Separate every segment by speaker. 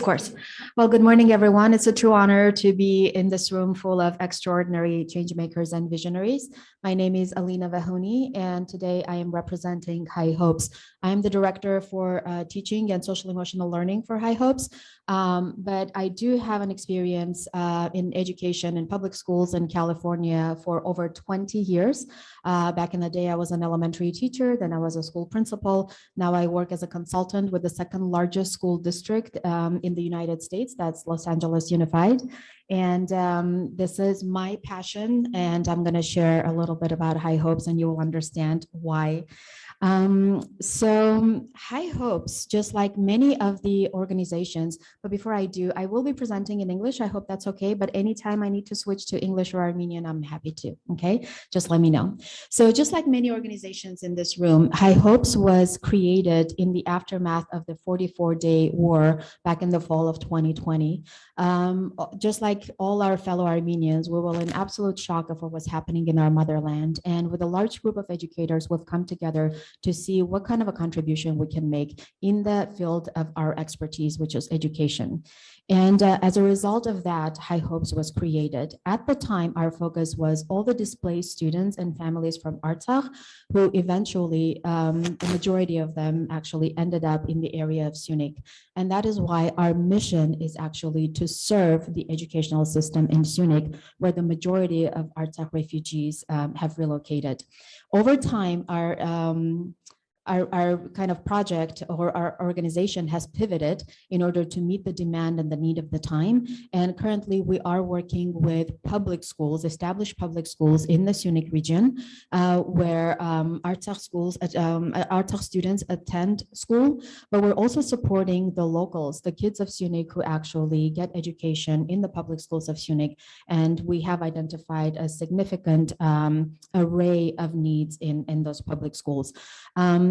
Speaker 1: Of course. Well, good morning, everyone. It's a true honor to be in this room full of extraordinary change makers and visionaries. My name is Alina Vahuni, and today I am representing Hye Hopes. I'm the director for teaching and social emotional learning for Hye Hopes, but I do have an experience in education in public schools in California for over 20 years. Back in the day, I was an elementary teacher, then I was a school principal. Now I work as a consultant with the second largest school district in the United States, that's Los Angeles Unified. And this is my passion, and I'm going to share a little bit about Hye Hopes, and you will understand why. So Hye Hopes, just like many of the organizations, but before I do, I will be presenting in English. I hope that's okay, but anytime I need to switch to English or Armenian, I'm happy to, okay? Just let me know. So just like many organizations in this room, Hye Hopes was created in the aftermath of the 44-day war back in the fall of 2020. Just like all our fellow Armenians, we were in absolute shock of what was happening in our motherland. And with a large group of educators, we've come together to see what kind of a contribution we can make in the field of our expertise, which is education. And as a result of that, Hye Hopes was created. At the time, our focus was all the displaced students and families from Artsakh, who eventually, the majority of them actually ended up in the area of Syunik. And that is why our mission is actually to serve the educational system in Syunik, where the majority of Artsakh refugees have relocated. Over time, our kind of project or our organization has pivoted in order to meet the demand and the need of the time. And currently we are working with public schools, established public schools in the Syunik region, where Artsakh students attend school, but we're also supporting the locals, the kids of Syunik who actually get education in the public schools of Syunik. And we have identified a significant array of needs in those public schools.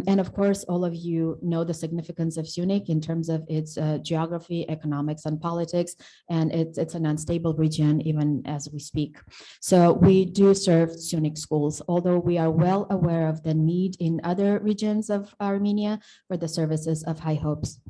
Speaker 1: And of course, all of you know the significance of Syunik in terms of its geography, economics, and politics, and it's an unstable region even as we speak. So we do serve Syunik schools, although we are well aware of the need in other regions of Armenia for the services of Hye Hopes.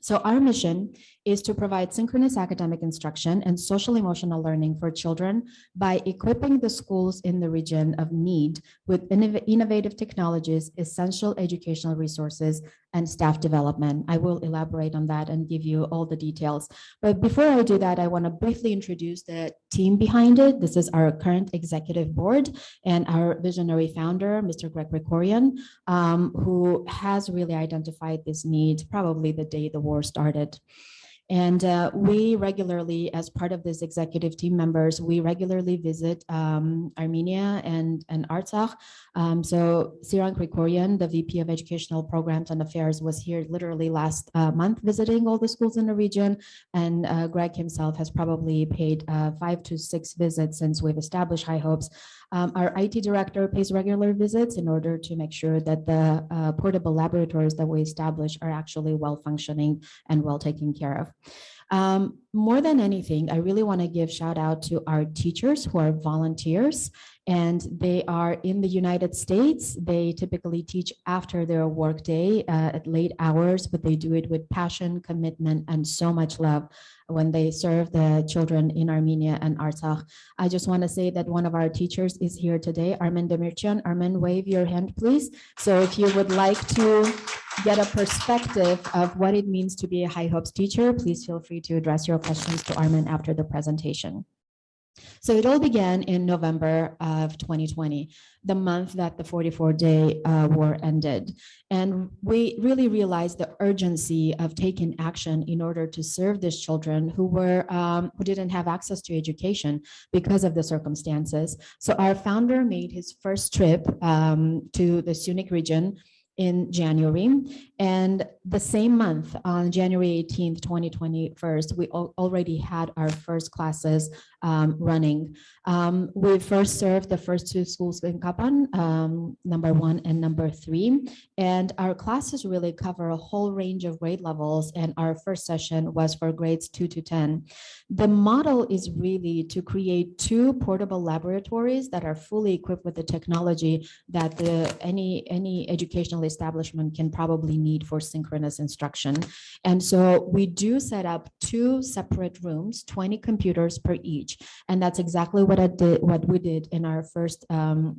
Speaker 1: So our mission is to provide synchronous academic instruction and social emotional learning for children by equipping the schools in the region of need with innovative technologies, essential educational resources, and staff development. I will elaborate on that and give you all the details. But before I do that, I want to briefly introduce the team behind it. This is our current executive board and our visionary founder, Mr. Greg Krikorian, who has really identified this need probably the day the war started. And we regularly, as part of this executive team members, we regularly visit Armenia and Artsakh. So Siran Krikorian, the VP of Educational Programs and Affairs, was here literally last month visiting all the schools in the region. And Greg himself has probably paid 5 to 6 visits since we've established Hye Hopes. Our IT director pays regular visits in order to make sure that the portable laboratories that we establish are actually well functioning and well taken care of. More than anything, I really want to give shout out to our teachers who are volunteers, and they are in the United States. They typically teach after their work day at late hours, but they do it with passion, commitment, and so much love when they serve the children in Armenia and Artsakh. I just want to say that one of our teachers is here today, Armen Demirchian. Armen, wave your hand, please. So if you would like to get a perspective of what it means to be a Hye Hopes teacher, please feel free to address your questions to Armen after the presentation. So it all began in November of 2020, the month that the 44-day war ended. And we really realized the urgency of taking action in order to serve these children who didn't have access to education because of the circumstances. So our founder made his first trip to the Syunik region in January, and the same month, on January 18th, 2021, we already had our first classes running. We first served the first 2 schools in Kapan, number 1 and number 3, and our classes really cover a whole range of grade levels, and our first session was for grades 2 to 10. The model is really to create 2 portable laboratories that are fully equipped with the technology that any educational educational establishment can probably need for synchronous instruction. And so we do set up 2 separate rooms, 20 computers per each. And that's exactly what we did in our first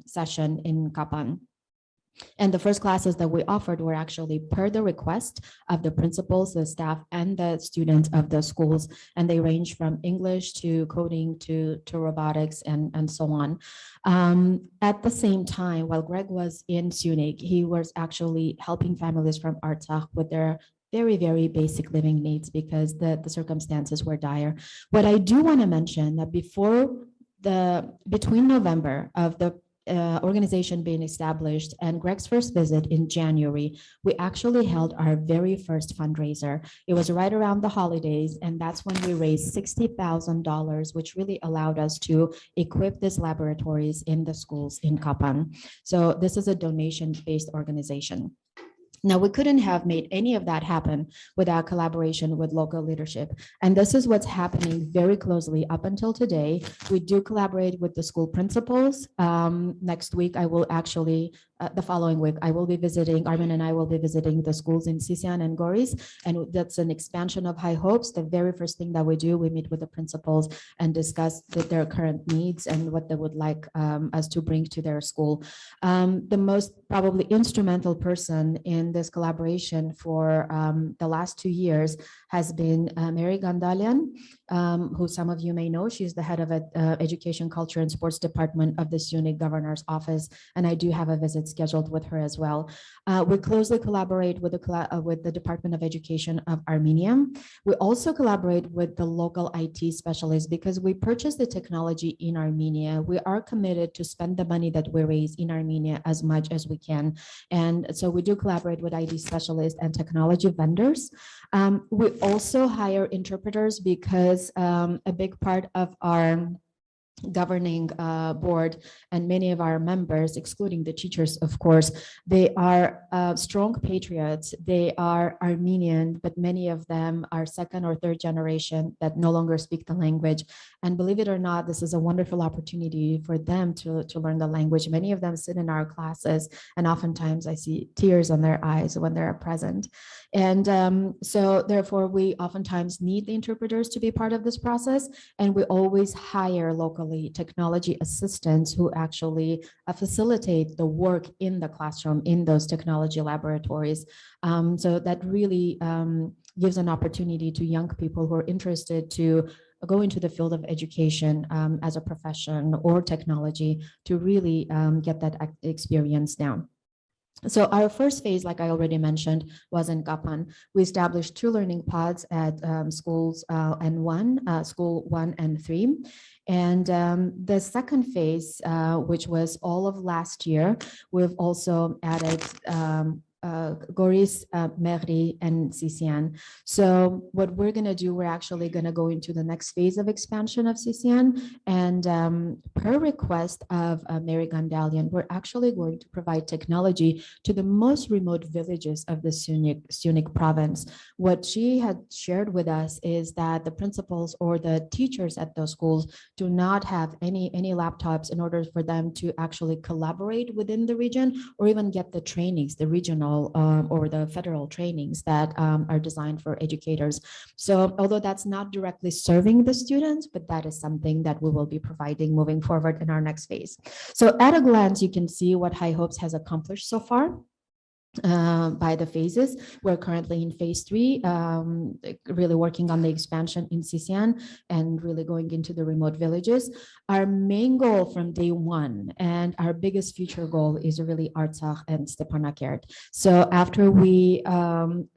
Speaker 1: session in Kapan. And the first classes that we offered were actually per the request of the principals, the staff, and the students of the schools. And they range from English to coding to robotics and so on. At the same time, while Greg was in Syunik, he was actually helping families from Artsakh with their very, very basic living needs because the circumstances were dire. What I do want to mention that between November of the organization being established and Greg's first visit in January, we actually held our very first fundraiser. It was right around the holidays, and that's when we raised $60,000, which really allowed us to equip these laboratories in the schools in Kapan. So this is a donation-based organization. Now, we couldn't have made any of that happen without collaboration with local leadership. And this is what's happening very closely up until today. We do collaborate with the school principals. Next week, I will actually, the following week, I will be visiting, Armin and I will be visiting the schools in Sisian and Goris. And that's an expansion of Hye Hopes. The very first thing that we do, we meet with the principals and discuss their current needs and what they would like us to bring to their school. The most probably instrumental person in this collaboration for the last 2 years has been Mary Gandalian, who some of you may know. She's the head of Education, Culture, and Sports Department of the Syunik Governor's Office, and I do have a visit scheduled with her as well. We closely collaborate with the Department of Education of Armenia. We also collaborate with the local IT specialists because we purchase the technology in Armenia. We are committed to spend the money that we raise in Armenia as much as we can. And so we do collaborate with IT specialists and technology vendors. We also hire interpreters because a big part of our governing board and many of our members, excluding the teachers, of course, they are strong patriots. They are Armenian, but many of them are second or third generation that no longer speak the language. And believe it or not, this is a wonderful opportunity for them to learn the language. Many of them sit in our classes, and oftentimes I see tears on their eyes when they're present. And so therefore, we oftentimes need the interpreters to be part of this process, and we always hire locally technology assistants who actually facilitate the work in the classroom in those technology laboratories. So that really gives an opportunity to young people who are interested to go into the field of education as a profession or technology to really get that experience down. So our first phase, like I already mentioned, was in Kapan. We established 2 learning pods at schools school 1 and 3. And the second phase, which was all of last year, we've also added Goris, Mehri, and Sisian. So what we're going to do, we're actually going to go into the next phase of expansion of Sisian. And per request of Mary Gandalian, we're actually going to provide technology to the most remote villages of the Syunik province. What she had shared with us is that the principals or the teachers at those schools do not have any laptops in order for them to actually collaborate within the region or even get the trainings, the regional or the federal trainings that are designed for educators. So although that's not directly serving the students, but that is something that we will be providing moving forward in our next phase. So at a glance, you can see what Hye Hopes has accomplished so far. By the phases. We're currently in phase 3, really working on the expansion in Sisian and really going into the remote villages. Our main goal from day 1 and our biggest future goal is really Artsakh and Stepanakert. So after we the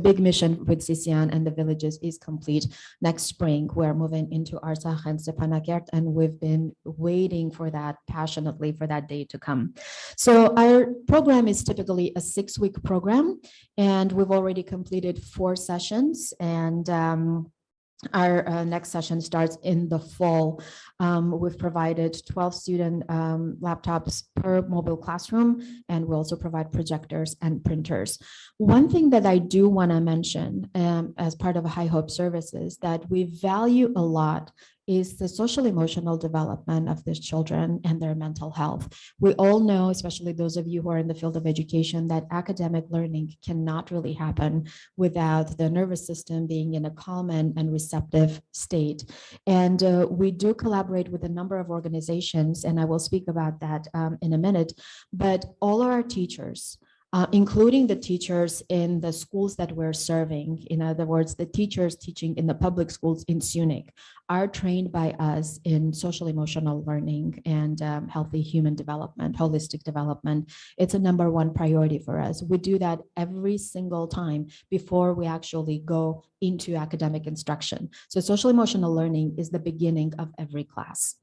Speaker 1: big mission with Sisian and the villages is complete, next spring we're moving into Artsakh and Stepanakert, and we've been waiting for that passionately for that day to come. So our program is typically a 6-week program, and we've already completed 4 sessions, and our next session starts in the fall. We've provided 12 student laptops per mobile classroom, and we also provide projectors and printers. One thing that I do want to mention as part of Hye Hope services that we value a lot is the social emotional development of these children and their mental health. We all know, especially those of you who are in the field of education, that academic learning cannot really happen without the nervous system being in a calm and receptive state. And we do collaborate with a number of organizations, and I will speak about that in a minute, but all of our teachers, including the teachers in the schools that we're serving. In other words, the teachers teaching in the public schools in Syunik are trained by us in social emotional learning and healthy human development, holistic development. It's a number one priority for us. We do that every single time before we actually go into academic instruction. So social emotional learning is the beginning of every class.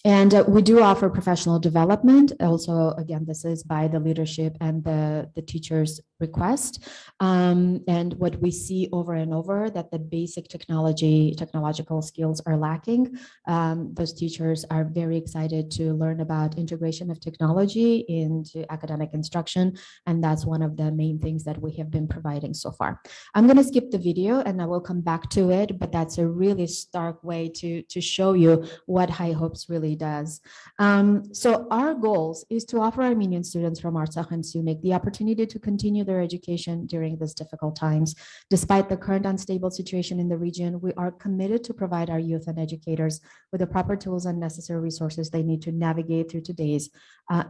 Speaker 1: And we do offer professional development. Also, again, this is by the leadership and the teachers' request. And what we see over and over, that the basic technological skills are lacking. Those teachers are very excited to learn about integration of technology into academic instruction. And that's one of the main things that we have been providing so far. I'm going to skip the video and I will come back to it, but that's a really stark way to show you what HyeHopes really does. So our goals is to offer Armenian students from Artsakh and Syunik the opportunity to continue their education during these difficult times. Despite the current unstable situation in the region, we are committed to provide our youth and educators with the proper tools and necessary resources they need to navigate through today's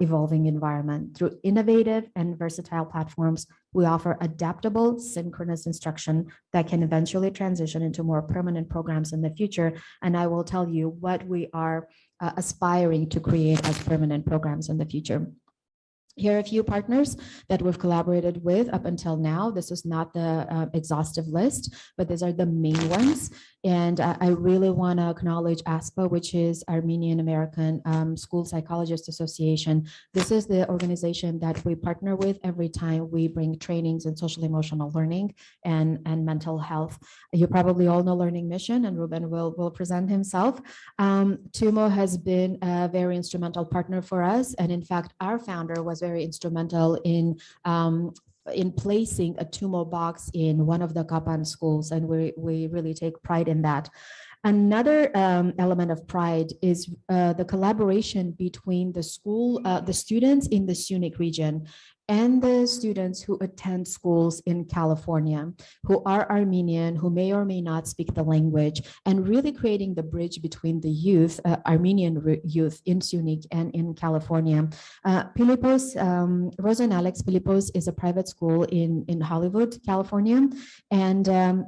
Speaker 1: evolving environment. Through innovative and versatile platforms, we offer adaptable, synchronous instruction that can eventually transition into more permanent programs in the future. And I will tell you what we are aspiring to create as permanent programs in the future. Here are a few partners that we've collaborated with up until now. This is not the exhaustive list, but these are the main ones. And I really want to acknowledge ASPA, which is Armenian American School Psychologists Association. This is the organization that we partner with every time we bring trainings in social emotional learning and mental health. You probably all know Learning Mission, and Ruben will present himself. TUMO has been a very instrumental partner for us. And in fact, our founder was very instrumental in placing a TUMO box in one of the Kapan schools, and we really take pride in that. Another element of pride is the collaboration between the school, the students in the Syunik region and the students who attend schools in California, who are Armenian, who may or may not speak the language, and really creating the bridge between the youth, Armenian youth in Syunik and in California. Pilipos, Rosa and Alex Pilipos is a private school in Hollywood, California, and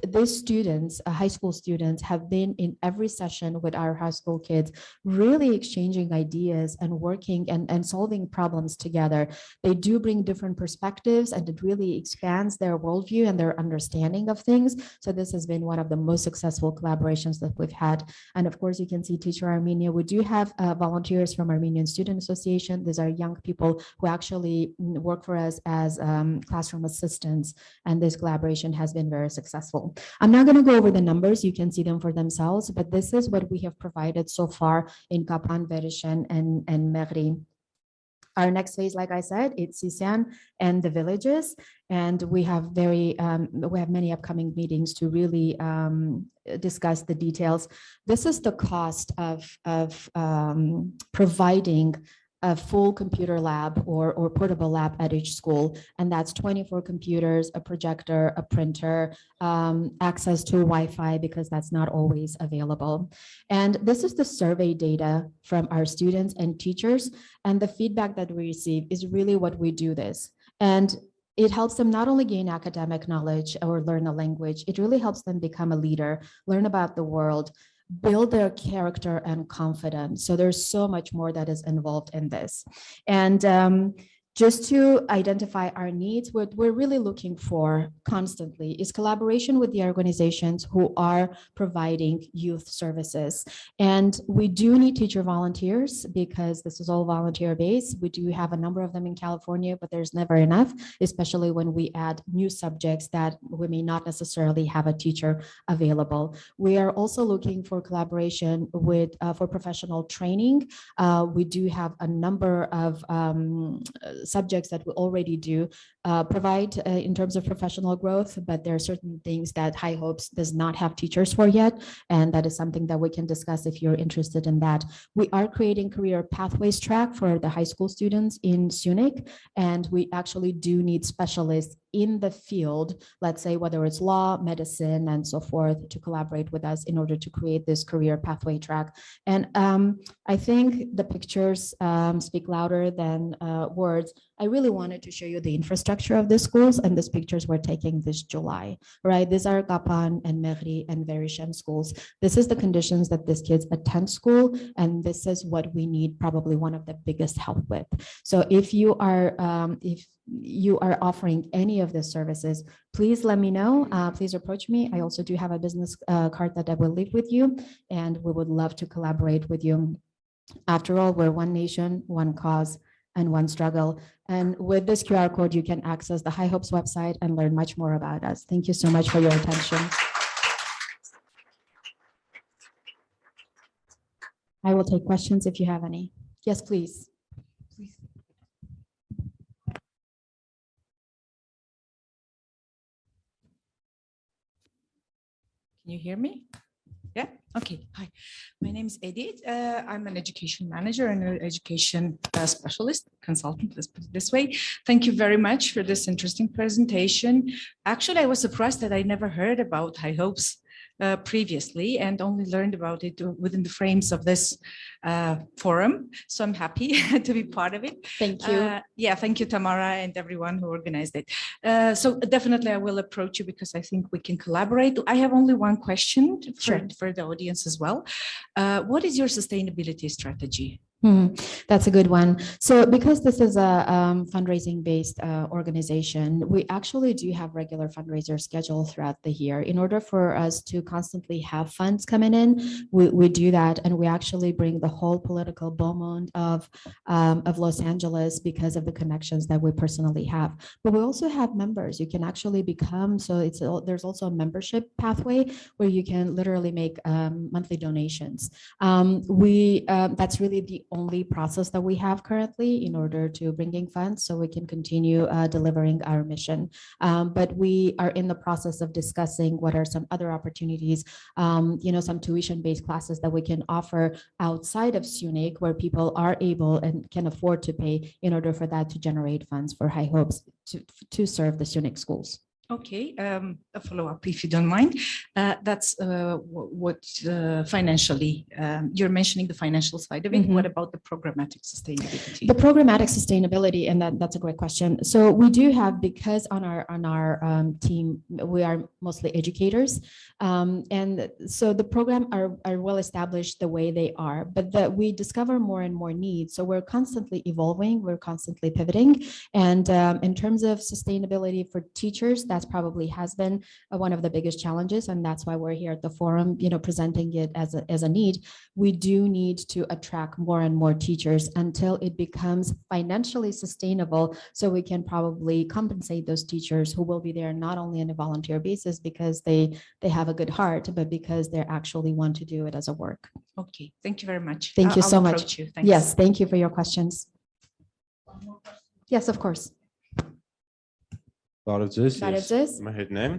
Speaker 1: these students, high school students, have been in every session with our high school kids, really exchanging ideas and working and solving problems together. They do bring different perspectives, and it really expands their worldview and their understanding of things. So this has been one of the most successful collaborations that we've had. And of course, you can see Teacher Armenia. We do have volunteers from Armenian Student Association. These are young people who actually work for us as classroom assistants, and this collaboration has been very successful. I'm not going to go over the numbers. You can see them for themselves, but this is what we have provided so far in Kapan, Verishen, and Mehri. Our next phase, like I said, it's Sisian and the villages, and we have many upcoming meetings to really discuss the details. This is the cost of providing a full computer lab or portable lab at each school. And that's 24 computers, a projector, a printer, access to Wi-Fi, because that's not always available. And this is the survey data from our students and teachers. And the feedback that we receive is really what we do this. And it helps them not only gain academic knowledge or learn a language, it really helps them become a leader, learn about the world, build their character and confidence. So there's so much more that is involved in this. And just to identify our needs, what we're really looking for constantly is collaboration with the organizations who are providing youth services. And we do need teacher volunteers, because this is all volunteer based. We do have a number of them in California, but there's never enough, especially when we add new subjects that we may not necessarily have a teacher available. We are also looking for collaboration with for professional training. We do have a number of subjects that we already do. provide in terms of professional growth, but there are certain things that Hye Hopes does not have teachers for yet, and that is something that we can discuss if you're interested in that. We are creating career pathways track for the high school students in Syunik, and we actually do need specialists in the field, let's say whether it's law, medicine, and so forth, to collaborate with us in order to create this career pathway track. And I think the pictures speak louder than words. I really wanted to show you the infrastructure of the schools, and these pictures were taken this July, right? These are Kapan and Mehri and Verishem schools. This is the conditions that these kids attend school, and this is what we need probably one of the biggest help with. So if you are offering any of these services, please let me know. Please approach me. I also do have a business card that I will leave with you, and we would love to collaborate with you. After all, we're one nation, one cause, and one struggle. And with this QR code, you can access the Hye Hopes website and learn much more about us. Thank you so much for your attention. I will take questions if you have any. Yes, please.
Speaker 2: Can you hear me? Yeah. Okay. Hi, my name is Edith. I'm an education manager and an education specialist consultant. Let's put it this way. Thank you very much for this interesting presentation. Actually, I was surprised that I never heard about Hye Hopes previously and only learned about it within the frames of this forum. So I'm happy to be part of it.
Speaker 1: Thank you.
Speaker 2: Yeah, thank you, Tamara, and everyone who organized it. So definitely I will approach you because I think we can collaborate. I have only one question for the audience as well. What is your sustainability strategy?
Speaker 1: That's a good one. So because this is a fundraising-based organization, we actually do have regular fundraisers scheduled throughout the year. In order for us to constantly have funds coming in, we do that, and we actually bring the whole political beaumont of Los Angeles because of the connections that we personally have. But we also have members. You can actually become, so there's also a membership pathway where you can literally make monthly donations. That's really the only process that we have currently in order to bring in funds so we can continue delivering our mission. But we are in the process of discussing what are some other opportunities, some tuition-based classes that we can offer outside of Syunik where people are able and can afford to pay in order for that to generate funds for Hye Hopes to serve the Syunik schools.
Speaker 2: Okay, a follow-up if you don't mind. That's what financially, you're mentioning the financial side of it. What about the programmatic sustainability?
Speaker 1: The programmatic sustainability, and that's a great question. So we do have, because on our team, we are mostly educators. And so the program are well established the way they are, but we discover more and more needs. So we're constantly evolving, we're constantly pivoting. And in terms of sustainability for teachers, that's probably has been one of the biggest challenges, and that's why we're here at the forum, presenting it as a need. We do need to attract more and more teachers until it becomes financially sustainable, so we can probably compensate those teachers who will be there not only on a volunteer basis because they have a good heart, but because they actually want to do it as a work.
Speaker 2: Okay, thank you very much.
Speaker 1: Thank you so much.
Speaker 2: Yes,
Speaker 1: thank you for your questions. Yes, of course.
Speaker 3: Բարև ձեզ, իմ հետն եմ,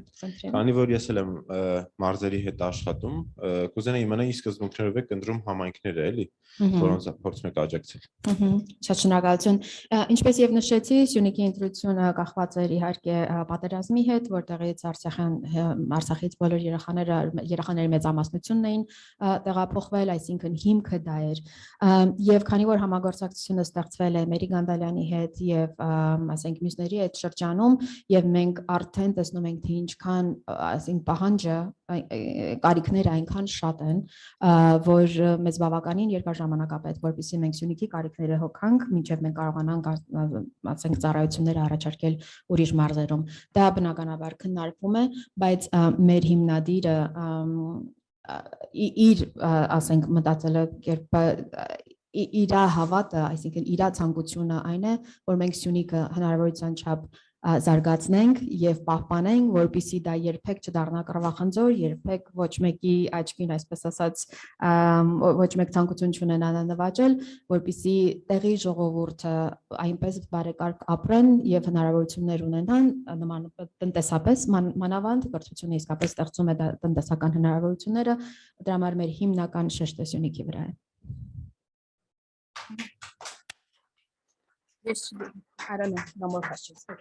Speaker 3: քանի որ ես եմ մարզերի հետ աշխատում, կուզենայի իմանալ ի սկզբունքներով եք ընտրում համայնքները, էլի, որոնց փորձում եք աջակցել։
Speaker 1: Շատ շնորհակալություն։ Ինչպես եւ նշեցի, Syunik-ի ընտրությունը կախված էր իհարկե պատերազմի հետ, որտեղից Արցախից բոլոր երեխաների մեծամասնությունն էին տեղափոխվել, այսինքն հիմքը դա էր։ Եվ քանի որ համագործակցությունը ստեղծվել է Մերի Գանդալյանի հետ եւ ասենք մյուսների հետ շրջանում, եւ մենք արդեն տեսնում ենք թե ինչքան ասենք պահանջը կարիքները այնքան շատ են, որ մեզ բավականին երկար ժամանակ է պետք, որպեսզի մենք Syunik-ի կարիքները հոգանք, մինչև մենք կարողանանք ասենք ծառայությունները առաջարկել ուրիշ մարզերում։ Դա բնականաբար քննարկվում է, բայց մեր հիմնադիրը իր ասենք մտածելը կերպը իր հավատը, այսինքն իր ցանկությունը այն է, որ մենք Syunik-ը հնարավորության չափ զարգացնենք եւ պահպանենք, որպեսզի դա երբեք չդառնա կռվախնձոր, երբեք ոչ մեկի աչքին, այսպես ասած, ոչ մեկ ցանկություն չունենա նվաճել, որպեսզի տեղի ժողովուրդը այնպես բարեկարգ ապրեն եւ հնարավորություններ ունենան նման տնտեսապես մանավանդ կրթությունը իսկապես ստեղծում է տնտեսական հնարավորությունները, դրա համար մեր հիմնական շեշտը Syunik-ի վրա է։
Speaker 2: Yes, I don't know. No more questions. Okay.